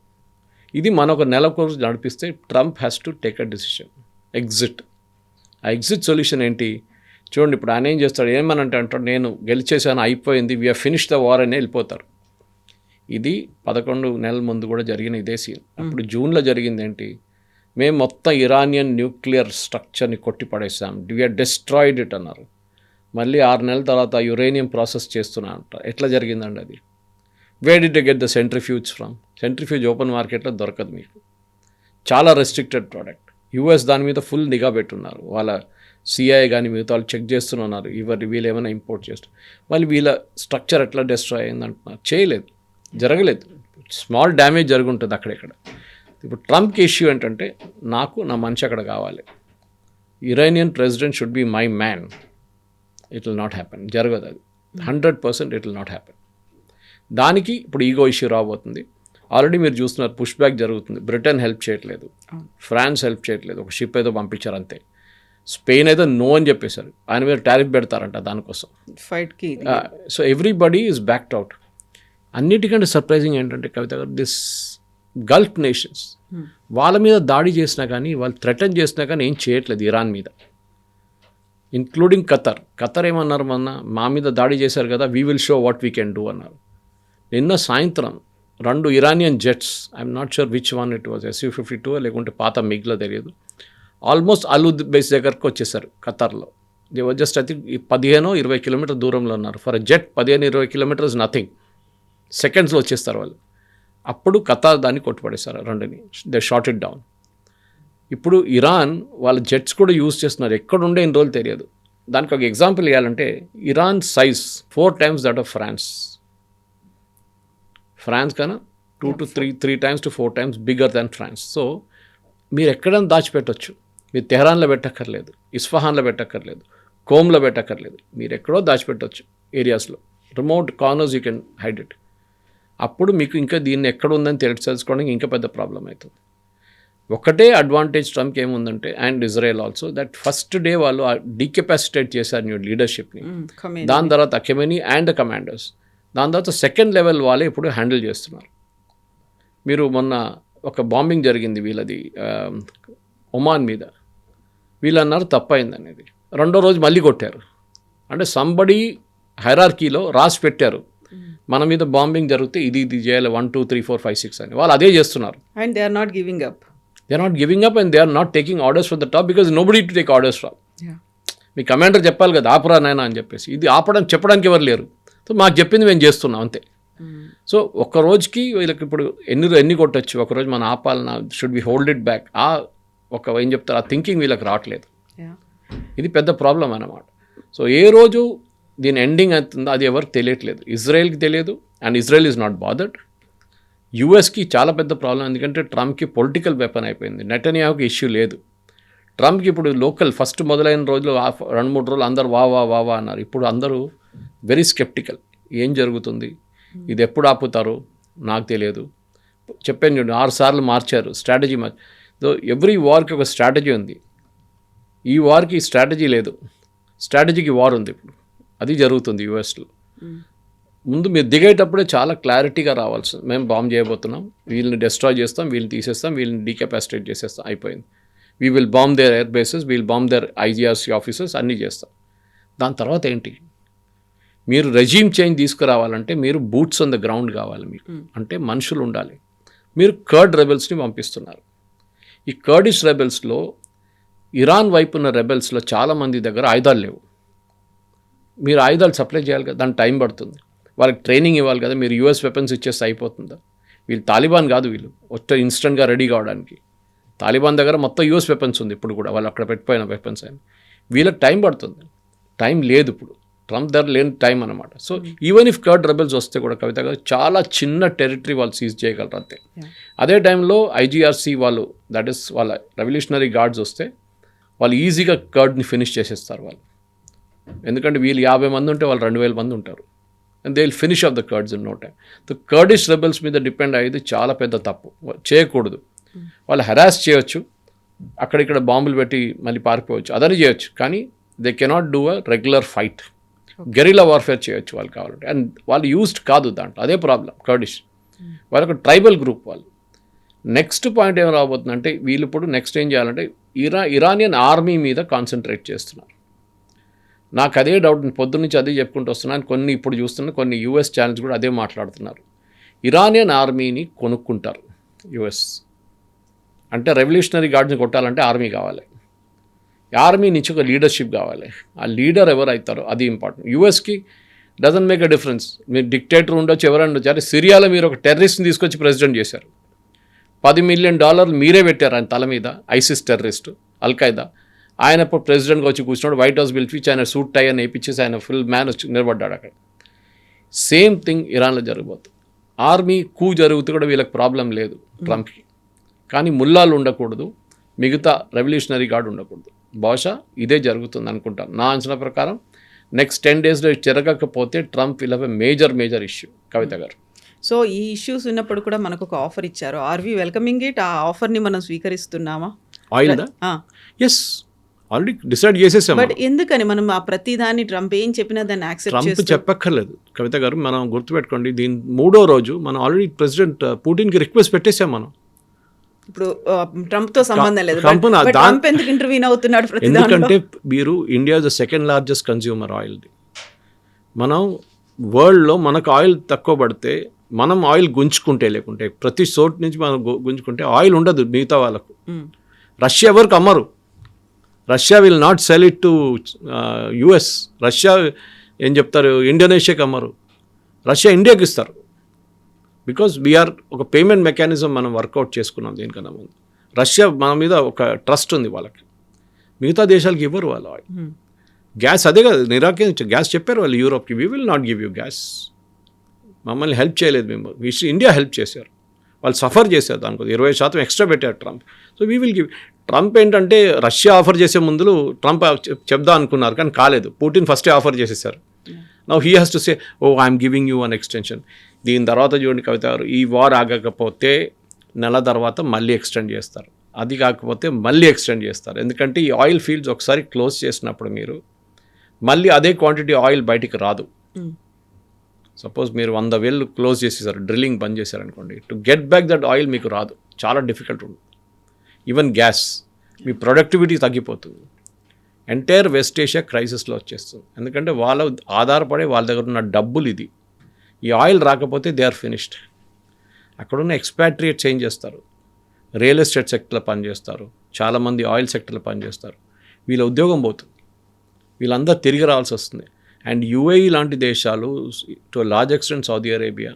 ఇది మనం ఒక నెల కోర్సు నడిపిస్తే Trump has to take a decision, exit. ఆ ఎగ్జిట్ సొల్యూషన్ ఏంటి చూడండి. ఇప్పుడు ఆయన ఏం చేస్తాడు, ఏమనంటే అంటాడు, నేను గెలిచేసాను, అయిపోయింది, వీఆర్ ఫినిష్ ద వార్ అని వెళ్ళిపోతారు. ఇది 11 నెలల ముందు కూడా జరిగిన ఇదే సీన్. అప్పుడు జూన్లో జరిగింది ఏంటి, మేము మొత్తం ఇరానియన్ న్యూక్లియర్ స్ట్రక్చర్ని కొట్టి పడేసాం, వీఆర్ డిస్ట్రాయిడ్ ఇట్ అన్నారు. మళ్ళీ 6 నెలల తర్వాత యురేనియం ప్రాసెస్ చేస్తున్నా అంట. ఎట్లా జరిగిందండి అది? Where did get the centrifuge from? Centrifuge open మార్కెట్లో దొరకదు మీకు, చాలా రెస్ట్రిక్టెడ్ ప్రోడక్ట్. యూఎస్ దాని మీద ఫుల్ నిఘా పెట్టున్నారు, వాళ్ళ సిఐఏ కానీ మిగతా వాళ్ళు చెక్ చేస్తున్నారు, వీళ్ళు ఏమైనా ఇంపోర్ట్ చేస్తారు. మళ్ళీ వీళ్ళ స్ట్రక్చర్ ఎట్లా డిస్ట్రాయ్ అయిందంటున్నారు, చేయలేదు, జరగలేదు. స్మాల్ డ్యామేజ్ జరుగుంటుంది అక్కడెక్కడ. ఇప్పుడు ట్రంప్కి ఇష్యూ ఏంటంటే, నా మనిషి అక్కడ కావాలి, Iranian president should be my man. It will not happen, జరగదు అది. 100% ఇట్ విల్ నాట్ హ్యాపెన్. దానికి ఇప్పుడు ఈగో ఇష్యూ రాబోతుంది. ఆల్రెడీ మీరు చూస్తున్నారు, పుష్ బ్యాక్ జరుగుతుంది. బ్రిటన్ హెల్ప్ చేయట్లేదు, ఫ్రాన్స్ హెల్ప్ చేయట్లేదు, ఒక షిప్ ఏదో పంపించారు అంతే. స్పెయిన్ అయితే నో అని చెప్పేశారు, ఆయన మీద టారిఫ్ పెడతారంట దానికోసం ఫైట్కి. So everybody is backed out. అన్నిటికంటే సర్ప్రైజింగ్ ఏంటంటే కవిత గారు, దిస్ గల్ఫ్ నేషన్స్ వాళ్ళ మీద దాడి చేసినా కానీ, వాళ్ళు థ్రెటన్ చేసినా కానీ ఏం చేయట్లేదు ఇరాన్ మీద, ఇంక్లూడింగ్ ఖతర్ ఏమన్నారు, మా మీద దాడి చేశారు కదా, we will show what we can do అన్నారు. నిన్న సాయంత్రం 2 Iranian jets, I'm not sure which one it was, Su-52 లేకుంటే పాత మిగ్లో తెలియదు, ఆల్మోస్ట్ అలూద్ బేస్ దగ్గరకు వచ్చేసారు ఖతార్లో. They was just I think 15-20 kilometre దూరంలో ఉన్నారు. For a jet 15-20 kilometres nothing, సెకండ్స్లో వచ్చేస్తారు వాళ్ళు. అప్పుడు ఖతార్ దాన్ని కొట్టుపడేశారు 2ని, దే షాట్ ఇట్ డౌన్. ఇప్పుడు ఇరాన్ వాళ్ళ జెట్స్ కూడా యూజ్ చేస్తున్నారు, ఎక్కడుండే ఇన్ని రోజులు తెలియదు. దానికి ఒక ఎగ్జాంపుల్ ఇవ్వాలంటే Iran size 4 times that of France కన్నా 2 to 3 times to 4 times bigger than France. So మీరు ఎక్కడైనా దాచిపెట్టవచ్చు. మీరు తెహరాన్లో పెట్టక్కర్లేదు, ఇస్ఫహాన్లో పెట్టక్కర్లేదు, కోమ్లో పెట్టక్కర్లేదు, మీరు ఎక్కడో దాచిపెట్టవచ్చు ఏరియాస్లో, remote corners you can hide it. అప్పుడు మీకు ఇంకా దీన్ని ఎక్కడ ఉందని తెలుసుకోవడానికి ఇంకా పెద్ద ప్రాబ్లం అవుతుంది. ఒకటే అడ్వాంటేజ్ ట్రంప్కి ఏముందంటే and Israel also that first day వాళ్ళు డీకెపాసిటేట్ చేశారు న్యూ లీడర్షిప్ని. దాని తర్వాత కెమెనీ అండ్ కమాండర్స్, దాని తర్వాత సెకండ్ లెవెల్ వాళ్ళే ఇప్పుడు హ్యాండిల్ చేస్తున్నారు. మీరు మొన్న ఒక బాంబింగ్ జరిగింది వీళ్ళది ఒమాన్ మీద, వీళ్ళు అన్నారు తప్పైంది అనేది. రెండో రోజు మళ్ళీ కొట్టారు. అంటే సంబడి హైరార్కీలో రాసి పెట్టారు మన మీద బాంబింగ్ జరిగితే ఇది చేయాలి 1 2 3 4 5 6 అని. వాళ్ళు అదే చేస్తున్నారు. And they are not giving up. They are not giving up and they are not taking orders from the top because nobody to take orders from. మీ కమాండర్ చెప్పాలి కదా ఆపరా నాయనా అని చెప్పేసి. ఇది ఆపడానికి చెప్పడానికి ఎవరు లేరు. సో మాకు చెప్పింది మేము చేస్తున్నాం అంతే. సో ఒక్క రోజుకి వీళ్ళకి ఇప్పుడు ఎన్ని కొట్టచ్చు, ఒకరోజు మనం ఆపాలన్నా, should be hold it back, ఏం చెప్తారు ఆ థింకింగ్ వీళ్ళకి రావట్లేదు. ఇది పెద్ద ప్రాబ్లం అన్నమాట. సో ఏ రోజు దీని ఎండింగ్ అవుతుందో అది ఎవరికి తెలియట్లేదు. ఇజ్రాయెల్కి తెలియదు and Israel is not bothered. యూఎస్కి చాలా పెద్ద ప్రాబ్లం, ఎందుకంటే ట్రంప్కి పొలిటికల్ వెపన్ అయిపోయింది. నెటన్యాహుకి ఇష్యూ లేదు. ట్రంప్కి ఇప్పుడు లోకల్ ఫస్ట్ మొదలైన రోజులు 2-3 రోజులు అందరు వా అన్నారు. ఇప్పుడు అందరూ వెరీ స్కెప్టికల్. ఏం జరుగుతుంది, ఇది ఎప్పుడు ఆపుతారు నాకు తెలియదు. చెప్పాను చూడండి 6 సార్లు మార్చారు స్ట్రాటజీ. ఎవ్రీ వార్కి ఒక స్ట్రాటజీ ఉంది. ఈ వార్కి స్ట్రాటజీ లేదు, స్ట్రాటజీకి వార్ ఉంది. ఇప్పుడు అది జరుగుతుంది యూఎస్లో. ముందు మీరు దిగేటప్పుడే చాలా క్లారిటీగా రావాల్సింది. మేము బాంబ్ చేయబోతున్నాం, వీళ్ళని డిస్ట్రాయ్ చేస్తాం, వీళ్ళని తీసేస్తాం, వీళ్ళని డీకెపాసిటేట్ చేసేస్తాం, అయిపోయింది. We will bomb their air bases, we'll bomb their IGRC offices, అన్నీ చేస్తాం. దాని తర్వాత ఏంటి, మీరు రెజీమ్ చేంజ్ తీసుకురావాలంటే మీరు బూట్స్ ఆన్ ద గ్రౌండ్ కావాలి మీకు. అంటే మనుషులు ఉండాలి. మీరు కర్డ్ రెబెల్స్ని పంపిస్తున్నారు. ఈ కర్డిష్ రెబెల్స్లో ఇరాన్ వైపు ఉన్న రెబెల్స్లో చాలామంది దగ్గర ఆయుధాలు లేవు. మీరు ఆయుధాలు సప్లై చేయాలి కదా, దానికి టైం పడుతుంది. వాళ్ళకి ట్రైనింగ్ ఇవ్వాలి కదా. మీరు యూఎస్ వెపన్స్ ఇచ్చేస్తే అయిపోతుందా? వీళ్ళు తాలిబాన్ కాదు, వీళ్ళు వచ్చే ఇన్స్టెంట్గా రెడీ కావడానికి. తాలిబాన్ దగ్గర మొత్తం యూఎస్ వెపన్స్ ఉంది ఇప్పుడు కూడా, వాళ్ళు అక్కడ పెట్టిపోయిన వెపన్స్ అని. వీళ్ళకి టైం పడుతుంది, టైం లేదు ఇప్పుడు. ట్రంప్ దగ్గర లేని టైం అనమాట. So even if curd rebels వస్తే కూడా కవిత గారు చాలా చిన్న టెరిటరీ వాళ్ళు సీజ్ చేయగలరు అంతే. అదే టైంలో ఐజీఆర్సీ వాళ్ళు, దట్ ఈస్ వాళ్ళ రెవల్యూషనరీ గార్డ్స్ వస్తే వాళ్ళు ఈజీగా కర్డ్ని ఫినిష్ చేసేస్తారు వాళ్ళు. ఎందుకంటే వీళ్ళు 50 మంది ఉంటే వాళ్ళు 2000 మంది ఉంటారు. And they will finish off the Kurds in no time. The Kurdish rebels మీద డిపెండ్ అయ్యేది చాలా పెద్ద తప్పు, చేయకూడదు. వాళ్ళు హెరాస్ చేయొచ్చు, అక్కడిక్కడ బాంబులు పెట్టి మళ్ళీ పారిపోవచ్చు, అదని చేయొచ్చు. కానీ they cannot do a regular fight. Guerrilla warfare చేయొచ్చు వాళ్ళు కావాలంటే. అండ్ వాళ్ళు యూజ్డ్ కాదు దాంట్లో, అదే ప్రాబ్లం కర్డిష్. వాళ్ళొక ట్రైబల్ గ్రూప్ వాళ్ళు. నెక్స్ట్ పాయింట్ ఏం రాబోతుందంటే వీళ్ళు ఇప్పుడు నెక్స్ట్ ఏం చేయాలంటే ఇరానియన్ ఆర్మీ మీద కాన్సన్ట్రేట్ చేస్తున్నారు. నాకు అదే డౌట్, పొద్దున్నుంచి అదే చెప్పుకుంటూ వస్తున్నాను. కొన్ని ఇప్పుడు చూస్తున్నా కొన్ని యూఎస్ ఛానల్స్ కూడా అదే మాట్లాడుతున్నారు. ఇరానియన్ ఆర్మీని కొనుక్కుంటారు యూఎస్. అంటే రెవల్యూషనరీ గార్డ్స్ని కొట్టాలంటే ఆర్మీ కావాలి, ఆర్మీ నుంచి ఒక లీడర్షిప్ కావాలి. ఆ లీడర్ ఎవరు అవుతారో అది ఇంపార్టెంట్. యూఎస్కి డజంట్ మేక్ అ డిఫరెన్స్. మీరు డిక్టేటర్ ఉండొచ్చు, ఎవరైనా ఉండొచ్చు. అరే సిరియాలో మీరు ఒక టెర్రరిస్ట్ని తీసుకొచ్చి ప్రెసిడెంట్ చేశారు, $10 million మీరే పెట్టారు ఆయన తల మీద. ISIS terrorist, Al-Qaeda. ఆయన ఇప్పుడు ప్రెసిడెంట్గా వచ్చి కూర్చున్నాడు, వైట్ హౌస్ పిలిచి ఆయన సూట్ టై అని వేయించేసి ఆయన ఫుల్ మ్యాన్ వచ్చి నిలబడ్డాడు అక్కడ. సేమ్ థింగ్ ఇరాన్లో జరగబోతుంది. ఆర్మీ కూ జరిగితే కూడా వీళ్ళకి ప్రాబ్లం లేదు ట్రంప్కి. కానీ ముల్లాలు ఉండకూడదు, మిగతా రెవల్యూషనరీ గార్డ్ ఉండకూడదు. బహుశా ఇదే జరుగుతుంది అనుకుంటాను నా అంచనా ప్రకారం. నెక్స్ట్ 10 daysలో జరగకపోతే Trump will have a major issue Kavitha గారు. సో ఈ ఇష్యూస్ ఉన్నప్పుడు కూడా మనకు ఒక ఆఫర్ ఇచ్చారు. Are we welcoming it? ఆ ఆఫర్ని మనం స్వీకరిస్తున్నామా? ఆయిల్దా? ఎస్, ఆల్రెడీ డిసైడ్ చేసేసాం. బట్ ఎందుకని మనం ఆ ప్రతిదాన్ని ట్రంప్ ఏం చెప్పినా దాన్ని యాక్సెప్ట్ ట్రంప్ చేస్తాం? చెప్పక్కర్లేదు కవిత గారు. మనం గుర్తుపెట్టుకోండి, దీని 3వ రోజు మనం ఆల్రెడీ ప్రెసిడెంట్ పుటిన్కి రిక్వెస్ట్ పెట్టేసాం మనం. ఇప్పుడు ట్రంప్ తో సంబంధం లేదు. ట్రంప్ ట్రంప్ ఎందుకు ఇంటర్వ్యూన్ అవుతున్నాడు ప్రతి దాంట్లో? ఎందుకంటే మీరు India the second largest consumer ఆయిల్ది. మనం వరల్డ్లో మనకు ఆయిల్ తక్కువ పడితే మనం ఆయిల్ గుంజుకుంటే, లేకుంటే ప్రతి చోటు నుంచి మనం గుంజుకుంటే ఆయిల్ ఉండదు మిగతా వాళ్ళకు. రష్యా ఎవరికి అమ్మరు. Russia will not sell it to US. Russia ఏం చెప్తారు, ఇండోనేషియాకి అమ్మరు. రష్యా ఇండియాకి ఇస్తారు. బికాజ్ వీఆర్ ఒక పేమెంట్ మెకానిజం మనం వర్కౌట్ చేసుకున్నాం దీనికన్నా ముందు. రష్యా మన మీద ఒక ట్రస్ట్ ఉంది వాళ్ళకి. మిగతా దేశాలకి ఇవ్వరు వాళ్ళు ఆయిల్. గ్యాస్ అదే కదా నిరాకరించారు. గ్యాస్ చెప్పారు వాళ్ళు యూరోప్కి, we will not give you gas. మమ్మల్ని హెల్ప్ చేయలేదు మేము, ఇండియా హెల్ప్ చేశారు. వాళ్ళు సఫర్ చేశారు దానికి 20% ఎక్స్ట్రా పెట్టారు Trump. So we will give. Trump ఏంటంటే రష్యా ఆఫర్ చేసే ముందు ట్రంప్ చెప్దాం అనుకున్నారు కానీ కాలేదు. పుటిన్ ఫస్టే ఆఫర్ చేసేసారు. Now he has to say I'm giving you an extension. దీని తర్వాత చూడండి కవిత గారు, ఈ వార్ ఆగకపోతే నెల తర్వాత మళ్ళీ ఎక్స్టెండ్ చేస్తారు, అది కాకపోతే మళ్ళీ ఎక్స్టెండ్ చేస్తారు. ఎందుకంటే ఈ ఆయిల్ ఫీల్డ్స్ ఒకసారి క్లోజ్ చేసినప్పుడు మీరు మళ్ళీ అదే క్వాంటిటీ ఆయిల్ బయటికి రాదు. సపోజ్ మీరు 100 వేలు క్లోజ్ చేసేసారు, డ్రిల్లింగ్ బంద్ చేశారనుకోండి, to get back that oil మీకు రాదు, చాలా డిఫికల్ట్ ఉంటుంది. ఈవెన్ గ్యాస్ మీ ప్రొడక్టివిటీ తగ్గిపోతుంది. ఎంటైర్ వెస్ట్ ఏషియా క్రైసిస్లో వచ్చేస్తుంది. ఎందుకంటే వాళ్ళ ఆధారపడే వాళ్ళ దగ్గర ఉన్న డబ్బులు ఇది. ఈ ఆయిల్ రాకపోతే దే ఆర్ ఫినిష్డ్. అక్కడున్న ఎక్స్పాట్రియేట్ చేంజ్ చేస్తారు, రియల్ ఎస్టేట్ సెక్టర్లో పనిచేస్తారు, చాలామంది ఆయిల్ సెక్టర్లో పనిచేస్తారు. వీళ్ళ ఉద్యోగం పోతుంది, వీళ్ళందరూ తిరిగి రావాల్సి వస్తుంది. అండ్ యుఏఈ లాంటి దేశాలు, to large extent Saudi Arabia,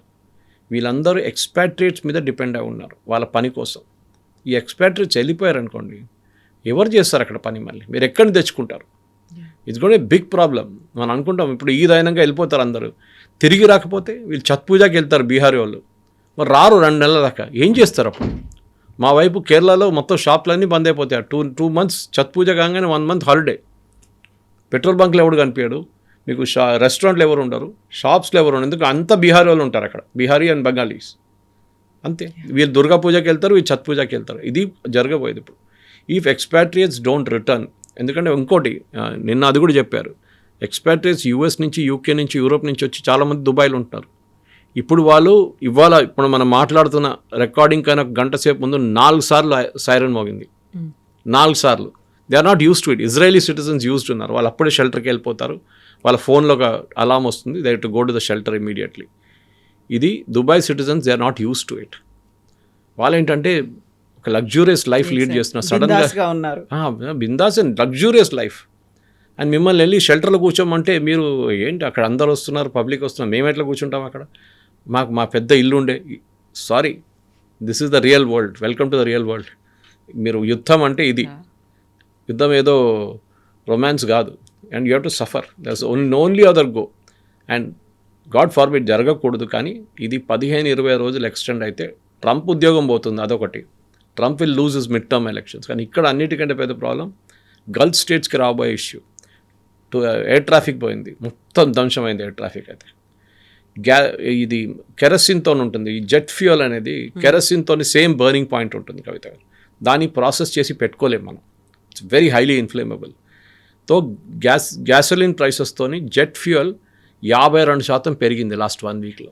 వీళ్ళందరూ ఎక్స్పాట్రియేట్స్ మీద డిపెండ్ అయి ఉన్నారు వాళ్ళ పని కోసం. ఈ ఎక్స్పాట్రియేట్స్ వెళ్ళిపోయారు అనుకోండి, ఎవరు చేస్తారు అక్కడ పని? మళ్ళీ మీరు ఎక్కడిని తెచ్చుకుంటారు? It's got a big problem. మనం అనుకుంటాం ఇప్పుడు ఈద్ అయినాక వెళ్ళిపోతారు అందరూ, తిరిగి రాకపోతే వీళ్ళు ఛత్ పూజకి వెళ్తారు బీహారీ వాళ్ళు, మరి రారు 2 నెలల దాకా. ఏం చేస్తారు అప్పుడు? మా వైపు కేరళలో మొత్తం షాపులన్నీ బంద్ అయిపోతాయి. 2 months ఛత్ పూజ కాగానే 1 month హాలిడే. పెట్రోల్ బంక్లో ఎవడు కనిపించాడు మీకు, రెస్టారెంట్లు ఎవరు ఉండరు, షాప్స్లో ఎవరు ఉండరు. ఎందుకు? అంతా బీహారీ వాళ్ళు ఉంటారు అక్కడ, బీహారీ అండ్ బెంగాలీస్ అంతే. వీళ్ళు దుర్గా పూజకి వెళ్తారు, వీళ్ళు ఛత్ పూజకి వెళ్తారు. ఇది జరగబోయేది ఇప్పుడు. ఇఫ్ ఎక్స్పాట్రియేట్స్ డోంట్ రిటర్న్, ఎందుకంటే ఇంకోటి నిన్న అది కూడా చెప్పారు, ఎక్స్పాట్రియేట్స్ యూఎస్ నుంచి, యూకే నుంచి, యూరోప్ నుంచి వచ్చి చాలామంది దుబాయ్లో ఉంటున్నారు. ఇప్పుడు వాళ్ళు ఇప్పుడు మనం మాట్లాడుతున్న రికార్డింగ్ కన్నా గంట సేపు ముందు 4 సార్లు సైరన్ మోగింది. 4 సార్లు. They are not use to it. Israeli citizens used ఉన్నారు, వాళ్ళు అప్పుడే షెల్టర్కి వెళ్ళిపోతారు. వాళ్ళ ఫోన్లో ఒక అలామ్ వస్తుంది, they to go to the shelter immediately. ఇది Dubai citizens, they are not use to it. వాళ్ళు ఏంటంటే ఒక లగ్జూరియస్ లైఫ్ లీడ్ చేస్తున్నారు. సడన్గా ఉన్నారు బిందాస్ అండ్ లగ్జూరియస్ లైఫ్. అండ్ మిమ్మల్ని వెళ్ళి షెల్టర్లో కూర్చోమంటే మీరు ఏంటి, అక్కడ అందరు వస్తున్నారు, పబ్లిక్ వస్తున్నారు, మేము ఎట్లా కూర్చుంటాం అక్కడ? మా పెద్ద ఇల్లు ఉండే. Sorry, this is the real world. Welcome to the real world. మీరు యుద్ధం అంటే ఇది. యుద్ధం ఏదో రొమాన్స్ కాదు. And you have to suffer. That's only other go. And God forbid జరగకూడదు, కానీ ఇది 15-20 రోజులు ఎక్స్టెండ్ అయితే ట్రంప్ ఉద్యోగం పోతుంది, అదొకటి. Trump will lose his mid term elections. కానీ ఇక్కడ అన్నిటికంటే పెద్ద ప్రాబ్లం గల్ఫ్ స్టేట్స్కి రాబోయే ఇష్యూ. ఎయిర్ ట్రాఫిక్ పోయింది, మొత్తం ధ్వంసమైంది ఎయిర్ ట్రాఫిక్. అయితే ఇది కెరసిన్తో ఉంటుంది. ఈ జెట్ ఫ్యూయల్ అనేది కెరసిన్తో సేమ్ బర్నింగ్ పాయింట్ ఉంటుంది కవిత. దాన్ని ప్రాసెస్ చేసి పెట్టుకోలేము మనం. It's very highly inflammable. తో గ్యాసోలిన్ ప్రైసెస్తోని జెట్ ఫ్యూయల్ 52% పెరిగింది లాస్ట్ 1 వీక్లో.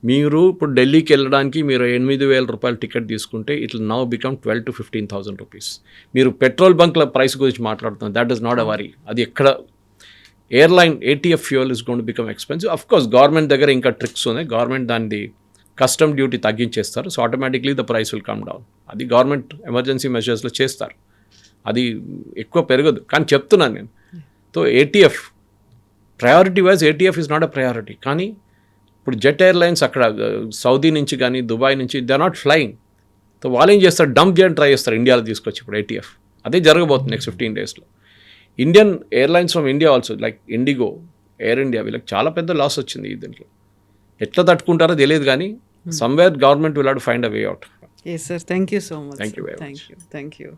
మీరు ఇప్పుడు ఢిల్లీకి వెళ్ళడానికి మీరు 8,000 రూపాయలు టికెట్ తీసుకుంటే it will now become 12,000 to 15,000 rupees. మీరు పెట్రోల్ బంక్ల ప్రైస్ గురించి మాట్లాడుతున్నారు, that is not a worry. అది ఎక్కడ airline ATF fuel is gone to become expensive. Of course government దగ్గర ఇంకా ట్రిక్స్ ఉన్నాయి. గవర్నమెంట్ దాన్ని కస్టమ్ డ్యూటీ తగ్గించేస్తారు, so automatically the price will come down. అది గవర్నమెంట్ ఎమర్జెన్సీ మెజర్స్లో చేస్తారు, అది ఎక్కువ పెరగదు. కానీ చెప్తున్నాను నేను, so ATF priority wise ATF is not a priority. కానీ ఇప్పుడు జెట్ ఎయిర్లైన్స్ అక్కడ సౌదీ నుంచి కానీ దుబాయ్ నుంచి they are not flying. So వాళ్ళు ఏం చేస్తారు, డంప్ చేయడానికి ట్రై చేస్తారు ఇండియాలో తీసుకొచ్చి. ఇప్పుడు ATF అదే జరగబోతుంది నెక్స్ట్ 15 daysలో. Indian airlines from India also, like IndiGo, Air India, వీళ్ళకి చాలా పెద్ద లాస్ వచ్చింది ఈ దీంట్లో. ఎట్లా తట్టుకుంటారో తెలియదు, కానీ somewhere government will have to find a way out. Yes, sir. Thank you so much. Thank you very much. Thank you.